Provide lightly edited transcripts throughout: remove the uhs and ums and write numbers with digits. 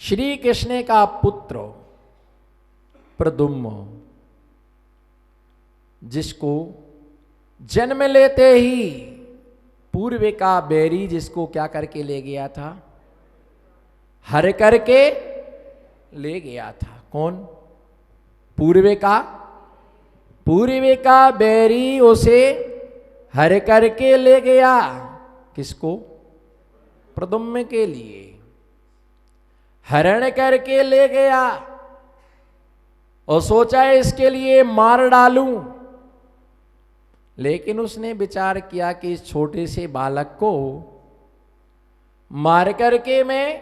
श्री कृष्ण का पुत्र प्रद्युम्न, जिसको जन्म लेते ही पूर्व का बैरी जिसको क्या करके ले गया था, हर करके ले गया था। कौन? पूर्व का बैरी उसे हर करके ले गया। किसको? प्रद्युम्न के लिए हरण करके ले गया और सोचा इसके लिए मार डालूं, लेकिन उसने विचार किया कि इस छोटे से बालक को मार करके मैं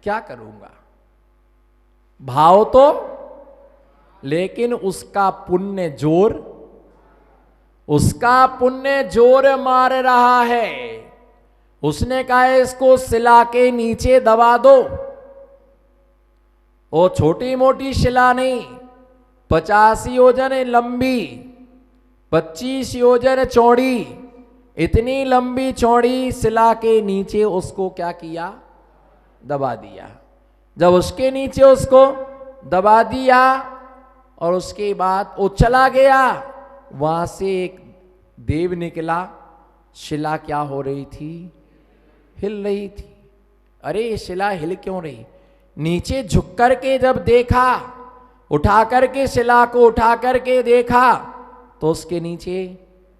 क्या करूंगा, भाव तो, लेकिन उसका पुण्य जोर मार रहा है। उसने कहा इसको शिला के नीचे दबा दो। वो छोटी मोटी शिला नहीं, 50 योजन लंबी, 25 योजन चौड़ी, इतनी लंबी चौड़ी शिला के नीचे उसको क्या किया? दबा दिया। जब उसके नीचे उसको दबा दिया और उसके बाद वो चला गया, वहां से एक देव निकला। शिला क्या हो रही थी? हिल रही थी। अरे ये शिला हिल क्यों रही? नीचे झुक करके जब देखा, उठा करके शिला को उठा करके देखा, तो उसके नीचे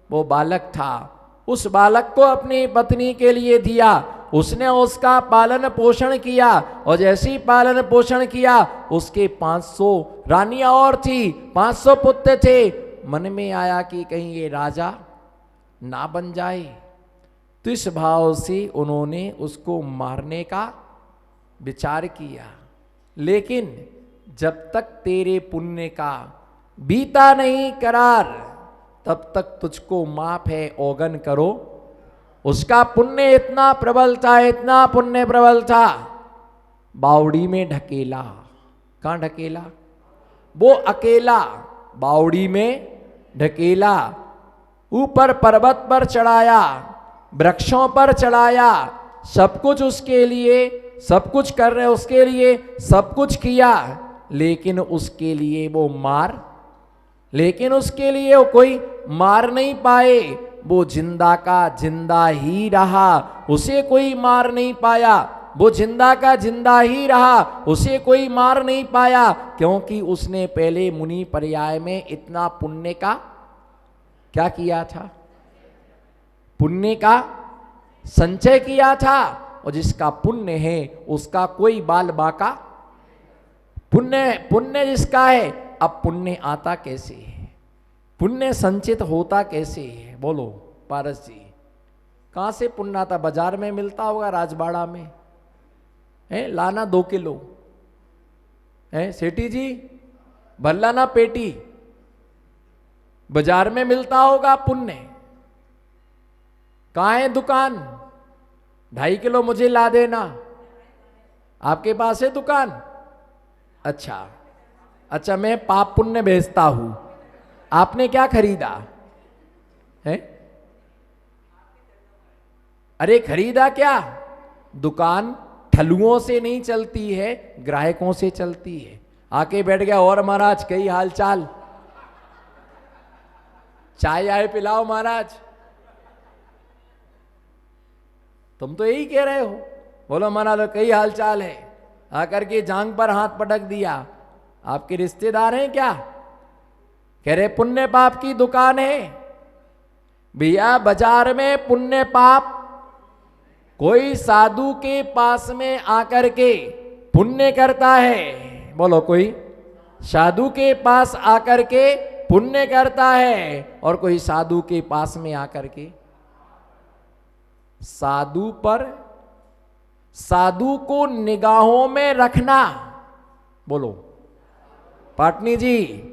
वो बालक था। उस बालक को अपनी पत्नी के लिए दिया। उसने उसका पालन पोषण किया और जैसे ही पालन पोषण किया, उसके 500 रानियां और थी, 500 पुत्र थे। मन में आया कि कहीं ये राजा ना बन जाए, तो इस भाव से उन्होंने उसको मारने का विचार किया। लेकिन जब तक तेरे पुण्य का बीता नहीं करार, तब तक तुझको माफ है, ओगन करो। उसका पुण्य इतना प्रबल था, इतना पुण्य प्रबल था, बावड़ी में ढकेला। कहां ढकेला? वो अकेला बावड़ी में ढकेला, ऊपर पर्वत पर चढ़ाया, वृक्षों पर चढ़ाया, सब कुछ उसके लिए, सब कुछ कर रहे उसके लिए, सब कुछ किया, लेकिन उसके लिए वो कोई मार नहीं पाए। वो जिंदा का जिंदा ही रहा, उसे कोई मार नहीं पाया। वो जिंदा का जिंदा ही रहा, उसे कोई मार नहीं पाया, क्योंकि उसने पहले मुनि पर्याय में इतना पुण्य का क्या किया था? पुण्य का संचय किया था। और जिसका पुण्य है उसका कोई बाल बाका, पुण्य जिसका है, अब पुण्य आता कैसे है? पुण्य संचित होता कैसे है? बोलो पारस जी, कहां से पुण्य आता? बाजार में मिलता होगा, राजबाड़ा में है, लाना 2 किलो है। सेठी जी भर लाना पेटी, बाजार में मिलता होगा पुण्य। कहां है दुकान? 2.5 किलो मुझे ला देना। आपके पास है दुकान? अच्छा, मैं पाप पुण्य भेजता हूं। आपने क्या खरीदा है? अरे खरीदा क्या? दुकान ठलुओं से नहीं चलती है, ग्राहकों से चलती है। आके बैठ गया, और महाराज कई हाल चाल, चाय आए पिलाओ महाराज। तुम तो यही कह रहे हो, बोलो महाराज कई हाल चाल है। आकर के जांग पर हाथ पटक दिया। आपके रिश्तेदार हैं क्या? कह रहे पुण्य पाप की दुकान है। भैया बाजार में पुण्य पाप, कोई साधु के पास में आकर के पुण्य करता है। बोलो, कोई साधु के पास आकर के पुण्य करता है, और कोई साधु के पास में आकर के साधु को निगाहों में रखना। बोलो पाटनी जी,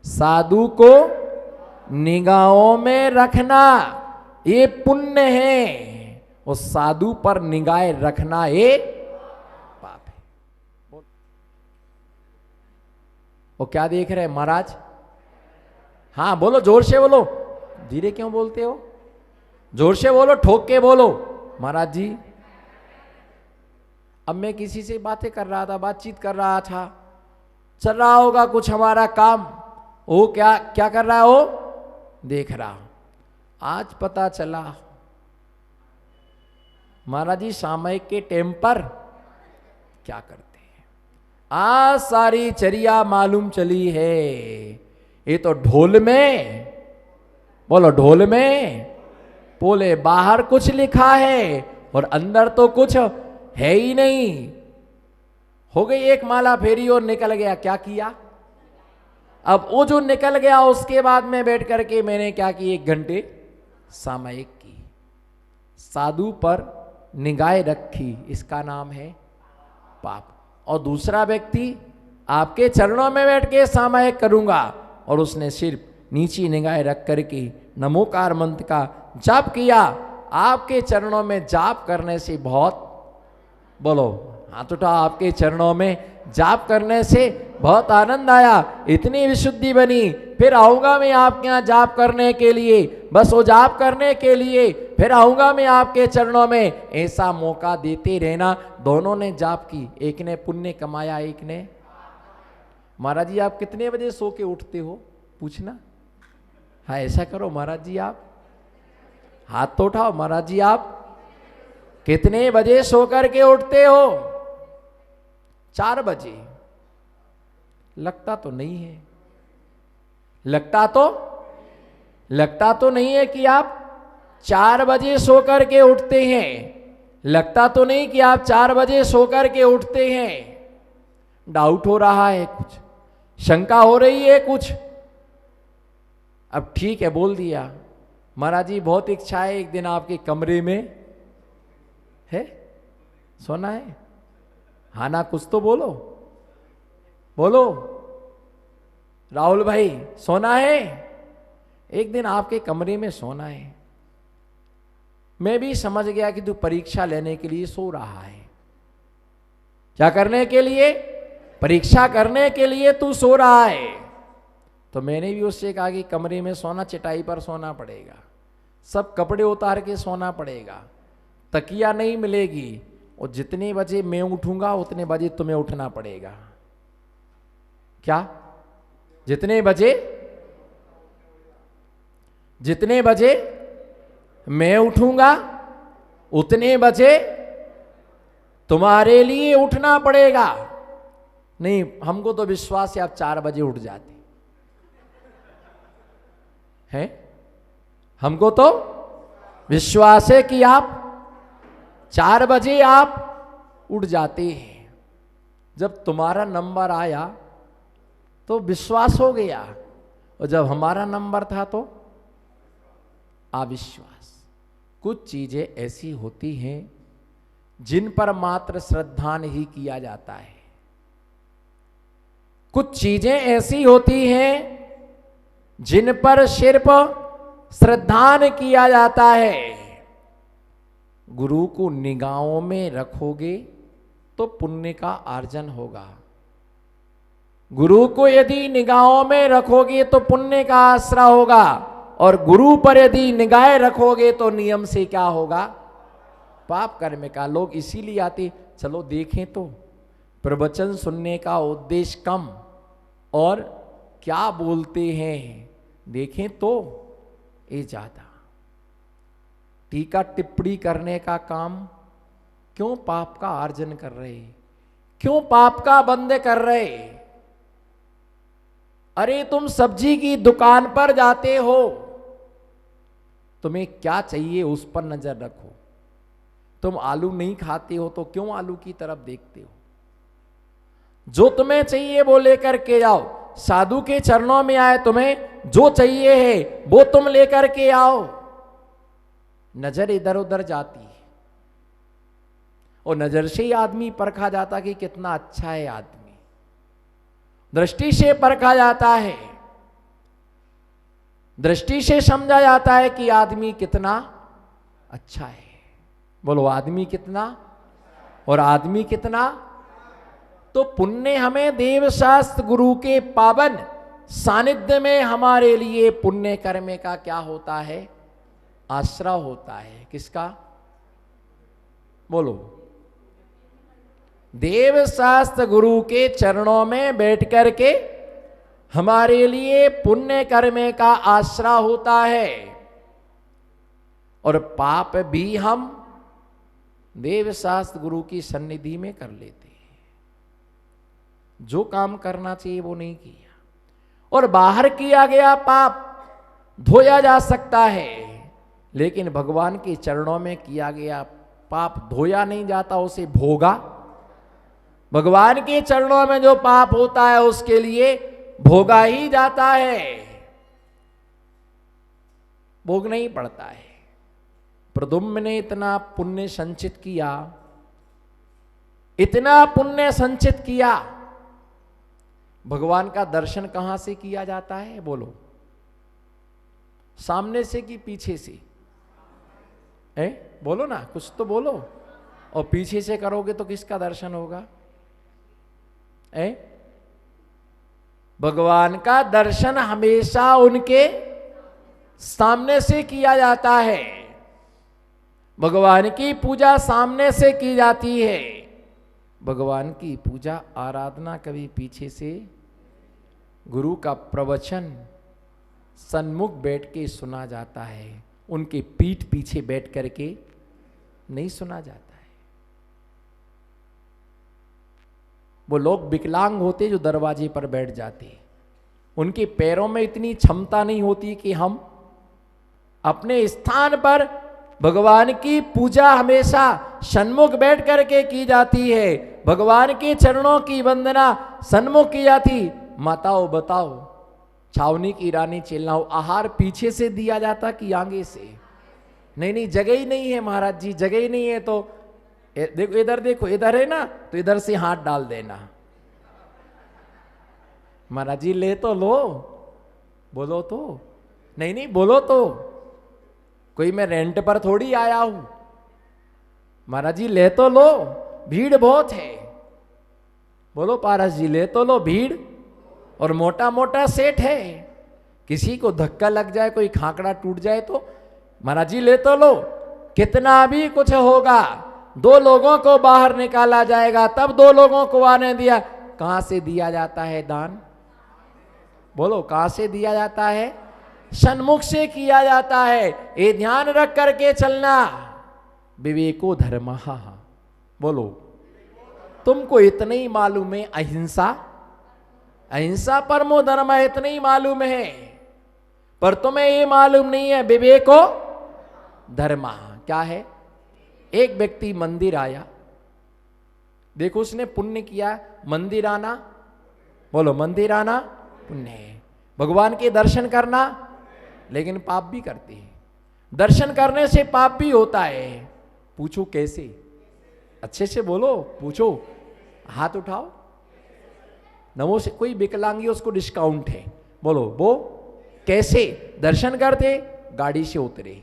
साधु को निगाहों में रखना ये पुण्य है, और साधु पर निगाह रखना ये पाप है। वो क्या देख रहे हैं महाराज? हाँ बोलो, जोर से बोलो। धीरे क्यों बोलते हो? जोर से बोलो, ठोक के बोलो। महाराज जी अब मैं किसी से बातें कर रहा था, बातचीत कर रहा था, चल रहा होगा कुछ हमारा काम, वो क्या क्या कर रहा है, वो देख रहा। आज पता चला महाराज जी सामयिक के टेम्पर क्या करते हैं। आज सारी चर्या मालूम चली है। ये तो ढोल में, बोलो ढोल में, बोले बाहर कुछ लिखा है और अंदर तो कुछ है ही नहीं। हो गई एक माला फेरी और निकल गया। क्या किया? अब वो जो निकल गया उसके बाद में बैठ करके मैंने क्या की, 1 घंटे सामयिक की, साधु पर निगाह रखी, इसका नाम है पाप। और दूसरा व्यक्ति आपके चरणों में बैठ के सामयिक करूंगा और उसने सिर्फ नीची निगाह रख करके नमोकार मंत्र का जाप किया। आपके चरणों में जाप करने से बहुत, बोलो हाथ उठा, आपके चरणों में जाप करने से बहुत आनंद आया, इतनी विशुद्धि बनी। फिर आऊंगा मैं आपके यहाँ जाप करने के लिए, बस वो जाप करने के लिए फिर आऊंगा मैं आपके चरणों में। ऐसा मौका देते रहना। दोनों ने जाप की, एक ने पुण्य कमाया, एक ने। महाराज जी आप कितने बजे सो के उठते हो, पूछना। हाँ ऐसा करो महाराज जी, आप हाथ तो उठाओ। महाराज जी आप कितने बजे सो करके उठते हो? 4 बजे। लगता तो नहीं है, लगता तो नहीं है कि आप 4 बजे सो करके उठते हैं। लगता तो नहीं कि आप 4 बजे सो करके उठते हैं। डाउट हो रहा है, कुछ शंका हो रही है कुछ। अब ठीक है, बोल दिया। महाराज जी बहुत इच्छा है एक दिन आपके कमरे में है सोना है। हाँ ना, कुछ तो बोलो, बोलो राहुल भाई, सोना है, एक दिन आपके कमरे में सोना है। मैं भी समझ गया कि तू परीक्षा लेने के लिए सो रहा है। क्या करने के लिए? परीक्षा करने के लिए तू सो रहा है। तो मैंने भी उससे कहा कि कमरे में सोना, चटाई पर सोना पड़ेगा, सब कपड़े उतार के सोना पड़ेगा, तकिया नहीं मिलेगी, और जितने बजे मैं उठूंगा उतने बजे तुम्हें उठना पड़ेगा। क्या? जितने बजे मैं उठूंगा उतने बजे तुम्हारे लिए उठना पड़ेगा। नहीं, हमको तो विश्वास है आप 4 बजे उठ जाते हैं। हमको तो विश्वास है कि आप 4 बजे आप उठ जाते हैं। जब तुम्हारा नंबर आया तो विश्वास हो गया, और जब हमारा नंबर था तो अविश्वास। कुछ चीजें ऐसी होती हैं जिन पर मात्र श्रद्धा नहीं किया जाता है। कुछ चीजें ऐसी होती हैं जिन पर सिर्फ श्रद्धान किया जाता है। गुरु को निगाहों में रखोगे तो पुण्य का अर्जन होगा। गुरु को यदि निगाहों में रखोगे तो पुण्य का आसरा होगा, और गुरु पर यदि निगाह रखोगे तो नियम से क्या होगा? पाप कर्म का। लोग इसीलिए आते, चलो देखें तो प्रवचन सुनने का उद्देश्य कम, और क्या बोलते हैं देखें तो ये ज्यादा। टीका टिप्पणी करने का काम क्यों पाप का अर्जन कर रहे, क्यों पाप का बंद कर रहे? अरे तुम सब्जी की दुकान पर जाते हो, तुम्हें क्या चाहिए उस पर नजर रखो। तुम आलू नहीं खाते हो तो क्यों आलू की तरफ देखते हो? जो तुम्हें चाहिए वो लेकर के जाओ। साधु के चरणों में आए, तुम्हें जो चाहिए है वो तुम लेकर के आओ। नजर इधर उधर जाती है, और नजर से ही आदमी परखा जाता कि कितना अच्छा है आदमी। दृष्टि से परखा जाता है, दृष्टि से समझा जाता है कि आदमी कितना अच्छा है। बोलो आदमी कितना, और आदमी कितना। तो पुण्य हमें देवशास्त्र गुरु के पावन सानिध्य में हमारे लिए पुण्य कर्म का क्या होता है? आश्रय होता है। किसका? बोलो। देव शास्त्र गुरु के चरणों में बैठ कर के हमारे लिए पुण्य कर्म का आश्रा होता है, और पाप भी हम देव शास्त्र गुरु की सन्निधि में कर लेते हैं। जो काम करना चाहिए वो नहीं किया, और बाहर किया गया पाप धोया जा सकता है, लेकिन भगवान के चरणों में किया गया पाप धोया नहीं जाता, उसे भोगा। भगवान के चरणों में जो पाप होता है उसके लिए भोगा ही जाता है, भोगना ही पड़ता है। प्रद्युम्न ने इतना पुण्य संचित किया, इतना पुण्य संचित किया। भगवान का दर्शन कहां से किया जाता है बोलो? सामने से कि पीछे से? बोलो ना, कुछ तो बोलो। और पीछे से करोगे तो किसका दर्शन होगा? भगवान का दर्शन हमेशा उनके सामने से किया जाता है। भगवान की पूजा सामने से की जाती है। भगवान की पूजा आराधना कभी पीछे से, गुरु का प्रवचन सन्मुख बैठ के सुना जाता है, उनके पीठ पीछे बैठ करके नहीं सुना जाता है। वो लोग विकलांग होते जो दरवाजे पर बैठ जाते, उनके पैरों में इतनी क्षमता नहीं होती कि हम अपने स्थान पर, भगवान की पूजा हमेशा सन्मुख बैठ करके की जाती है। भगवान के चरणों की वंदना सन्मुख की जाती। माताओं बताओ, छावनी की रानी चेलनाओं, आहार पीछे से दिया जाता कि आगे से? नहीं नहीं, जगह ही नहीं है महाराज जी, जगह ही नहीं है। तो देखो इधर, देखो इधर है ना, तो इधर से हाथ डाल देना। महाराज जी ले तो लो, बोलो तो। नहीं नहीं, बोलो तो। कोई मैं रेंट पर थोड़ी आया हूं। महाराज जी ले तो लो, भीड़ बहुत है। बोलो पारस जी ले तो लो, भीड़ और मोटा मोटा सेठ है, किसी को धक्का लग जाए, कोई खाकड़ा टूट जाए तो महाराज जी ले तो लो। कितना भी कुछ होगा, 2 लोगों को बाहर निकाला जाएगा, तब 2 लोगों को आने दिया। कहां से दिया जाता है दान? बोलो कहां से दिया जाता है? सन्मुख से किया जाता है। ये ध्यान रख करके चलना। विवेको धर्मः, बोलो तुमको इतना ही मालूम है अहिंसा, अहिंसा परमो धर्म है, इतना ही मालूम है, पर तुम्हें ये मालूम नहीं है विवेको धर्म क्या है। एक व्यक्ति मंदिर आया, देखो उसने पुण्य किया, मंदिर आना, बोलो मंदिर आना पुण्य है, भगवान के दर्शन करना, लेकिन पाप भी करते हैं। दर्शन करने से पाप भी होता है। पूछो कैसे? अच्छे से बोलो, पूछो, हाथ उठाओ। नमो से कोई विकलांगी उसको डिस्काउंट है, बोलो वो कैसे? दर्शन करते, गाड़ी से उतरे।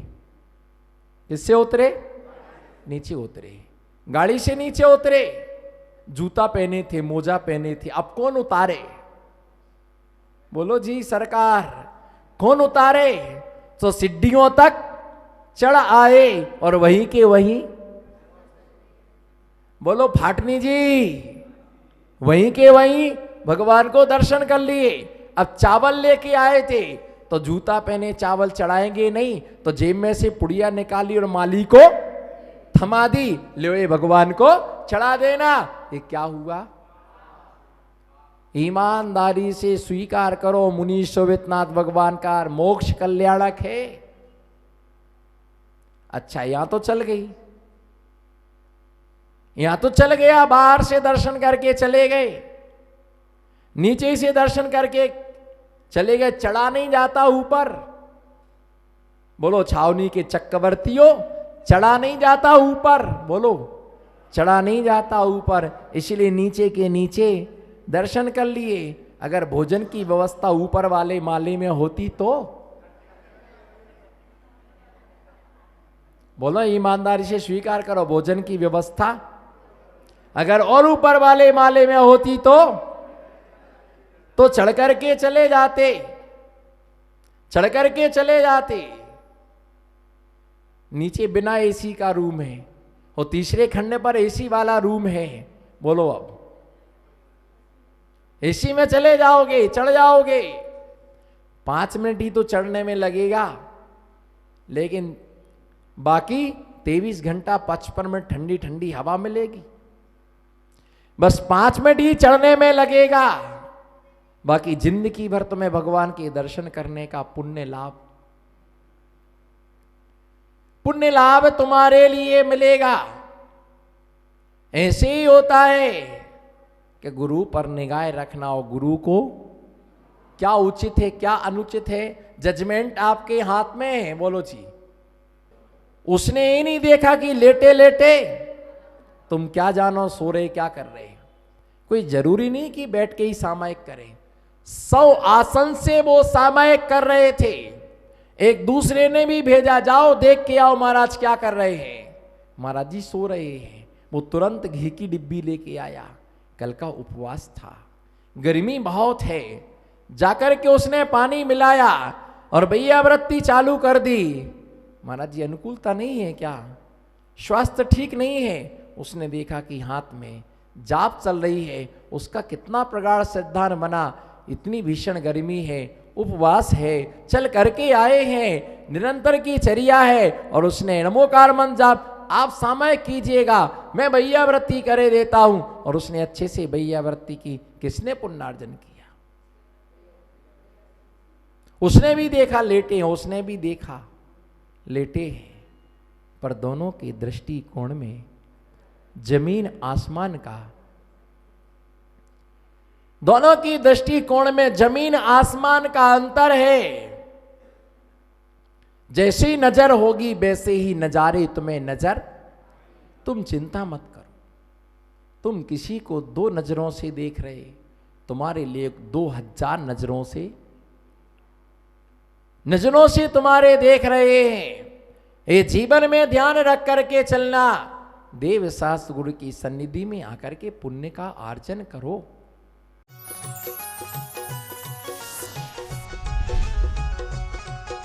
किससे उतरे? नीचे उतरे, गाड़ी से नीचे उतरे। जूता पहने थे, मोजा पहने थे, अब कौन उतारे? बोलो जी सरकार, कौन उतारे? तो सीढ़ियों तक चढ़ आए और वहीं के वहीं, बोलो फाटनी जी, वहीं के वहीं भगवान को दर्शन कर लिए। अब चावल लेके आए थे, तो जूता पहने चावल चढ़ाएंगे नहीं, तो जेब में से पुड़िया निकाली और माली को थमा दी, ले भगवान को चढ़ा देना। ये क्या हुआ? ईमानदारी से स्वीकार करो, मुनि शोभितनाथ भगवान का मोक्ष कल्याणक है। अच्छा यहां तो चल गई, यहां तो चल गया, बाहर से दर्शन करके चले गए, नीचे से दर्शन करके चले गए, चढ़ा नहीं जाता ऊपर। बोलो छावनी के चक्रवर्तियों, चढ़ा नहीं जाता ऊपर, बोलो चढ़ा नहीं जाता ऊपर, इसलिए नीचे के नीचे दर्शन कर लिए। अगर भोजन की व्यवस्था ऊपर वाले माले में होती तो, बोलो ईमानदारी से स्वीकार करो, भोजन की व्यवस्था अगर और ऊपर वाले माले में होती तो चढ़ करके चले जाते, चढ़ करके चले जाते। नीचे बिना एसी का रूम है और तीसरे खंड पर एसी वाला रूम है, बोलो अब इसी में चले जाओगे, चढ़ जाओगे। 5 मिनट ही तो चढ़ने में लगेगा, लेकिन बाकी 23 घंटा 55 मिनट ठंडी ठंडी हवा मिलेगी। बस 5 मिनट ही चढ़ने में लगेगा, बाकी जिंदगी भर तुम्हें भगवान के दर्शन करने का पुण्य लाभ तुम्हारे लिए मिलेगा। ऐसे ही होता है कि गुरु पर निगाह रखना, और गुरु को क्या उचित है क्या अनुचित है, जजमेंट आपके हाथ में है। बोलो जी। उसने ये नहीं देखा कि लेटे लेटे तुम क्या जानो सो रहे क्या कर रहे। कोई जरूरी नहीं कि बैठ के ही सामायिक करें। 100 आसन से वो सामायिक कर रहे थे। एक दूसरे ने भी भेजा, जाओ देख के आओ महाराज क्या कर रहे हैं। महाराज जी सो रहे हैं। वो तुरंत घी की डिब्बी लेके आया। कल का उपवास था, गर्मी बहुत है। जाकर के उसने पानी मिलाया और बैयावृत्ति चालू कर दी। महाराज जी अनुकूलता नहीं है क्या, स्वास्थ्य ठीक नहीं है? उसने देखा कि हाथ में जाप चल रही है। उसका कितना प्रगाढ़ श्रद्धा बना। इतनी भीषण गर्मी है, उपवास है, चल करके आए हैं, निरंतर की चर्या है। और उसने नमोकार मंत्र जाप, आप सामायिक कीजिएगा, मैं बैयावृत्ति करे देता हूं। और उसने अच्छे से बैयावृत्ति की। किसने पुण्यार्जन किया? उसने भी देखा लेटे हैं, उसने भी देखा लेटे हैं, पर दोनों के दृष्टिकोण में जमीन आसमान का, दोनों की दृष्टिकोण में जमीन आसमान का अंतर है। जैसी नजर होगी वैसे ही नजारे तुम्हें नजर। तुम चिंता मत करो। तुम किसी को 2 नजरों से देख रहे, तुम्हारे लिए 2000 नजरों से तुम्हारे देख रहे हैं। ये जीवन में ध्यान रख करके चलना। देव शास्त्र गुरु की सन्निधि में आकर के पुण्य का आर्जन करो।